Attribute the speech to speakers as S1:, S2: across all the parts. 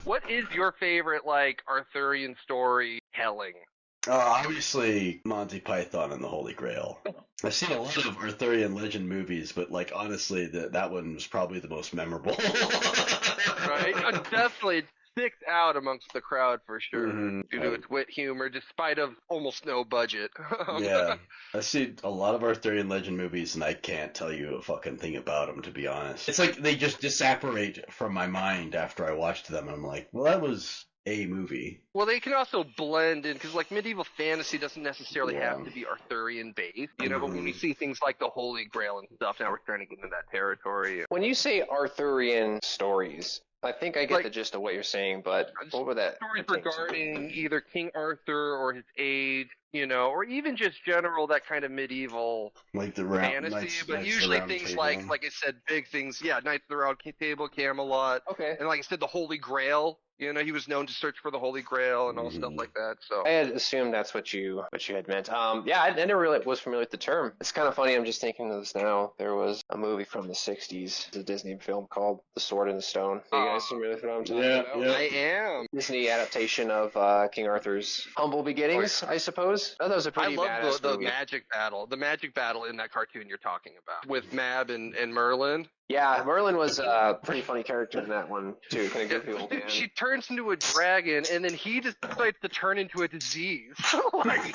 S1: What is your favorite, like, Arthurian story telling?
S2: Obviously, Monty Python and the Holy Grail. I've seen a lot of Arthurian legend movies, but like honestly, that one was probably the most memorable.
S1: Right? Definitely sticks out amongst the crowd for sure,
S2: hmm
S1: due to its wit humor, despite of almost no budget.
S2: Yeah, I see a lot of Arthurian legend movies, and I can't tell you a fucking thing about them, to be honest. It's like they just disapparate from my mind after I watched them, and I'm like, well, that was a movie.
S1: Well, they can also blend in because, like, medieval fantasy doesn't necessarily
S2: Yeah.
S1: have to be Arthurian based, But when we
S2: hmm
S1: see things like the Holy Grail and stuff, now we're starting to get into that territory.
S3: When you say Arthurian stories, I think I get
S1: Like,
S3: the gist of what you're saying, but what would that
S1: stories
S3: pertain to?
S1: regarding either King Arthur or his age, or even just general that kind of medieval
S2: Like the
S1: fantasy, but
S2: Knights of the
S1: usually
S2: Round
S1: things
S2: Table.
S1: like I said, big things. Yeah, Knights of the Round Table, Camelot,
S3: Okay.
S1: and like I said, the Holy Grail. He was known to search for the Holy Grail and all stuff
S2: Mhm.
S1: like that. So
S3: I had assumed that's what you had meant. Yeah, I never really was familiar with the term. It's kind of funny. I'm just thinking of this now. There was a movie from the '60s, a Disney film called The Sword and the Stone. Are you guys familiar with what I'm talking about?
S2: Yeah.
S1: I am.
S3: Disney adaptation of King Arthur's humble beginnings, I suppose. I thought it was a
S1: I
S3: pretty
S1: love
S3: badass
S1: the
S3: movie.
S1: magic battle in that cartoon you're talking about with Mab and Merlin.
S3: Yeah, Merlin was a pretty funny character in that one too. Kind of goofy old man.
S1: She turns into a dragon, and then he just decides to turn into a disease. Like,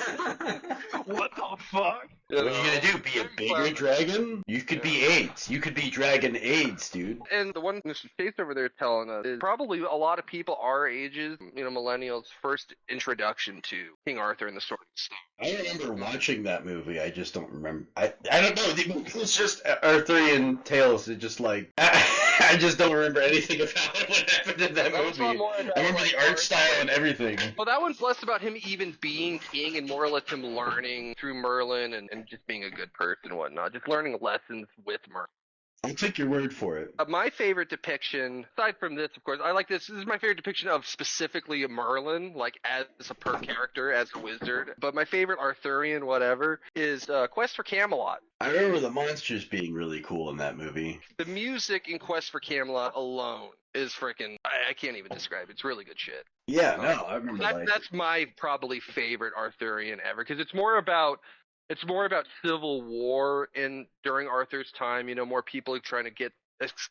S1: what the fuck?
S2: What are you gonna do? Be a bigger dragon? You could be AIDS. You could be Dragon AIDS, dude.
S1: And the one Mr. Chase over there telling us is probably a lot of people our ages, millennials' first introduction to King Arthur and the Sword and Stone.
S2: I remember watching that movie. I just don't remember. I don't know. It's just Arthurian tales. It just like I just don't remember anything about what happened in that
S1: was
S2: movie.
S1: more about,
S2: I remember
S1: like,
S2: the art style and everything.
S1: Well, that one's less about him even being king and more or less him learning through Merlin and just being a good person and whatnot. Just learning lessons with Merlin.
S2: I'll take your word for it.
S1: My favorite depiction, aside from this, of course, I like this. This is my favorite depiction of specifically Merlin, like as a per character, as a wizard. But my favorite Arthurian, whatever, is Quest for Camelot.
S2: I remember the monsters being really cool in that movie.
S1: The music in Quest for Camelot alone is freaking. I can't even describe it. It's really good shit.
S2: Yeah, no, I remember
S1: That's my probably favorite Arthurian ever because it's more about civil war during Arthur's time. More people trying to get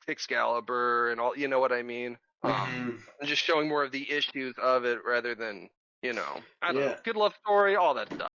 S1: Excalibur and all. You know what I mean? And just showing more of the issues of it rather than I don't know, good love story, all that stuff.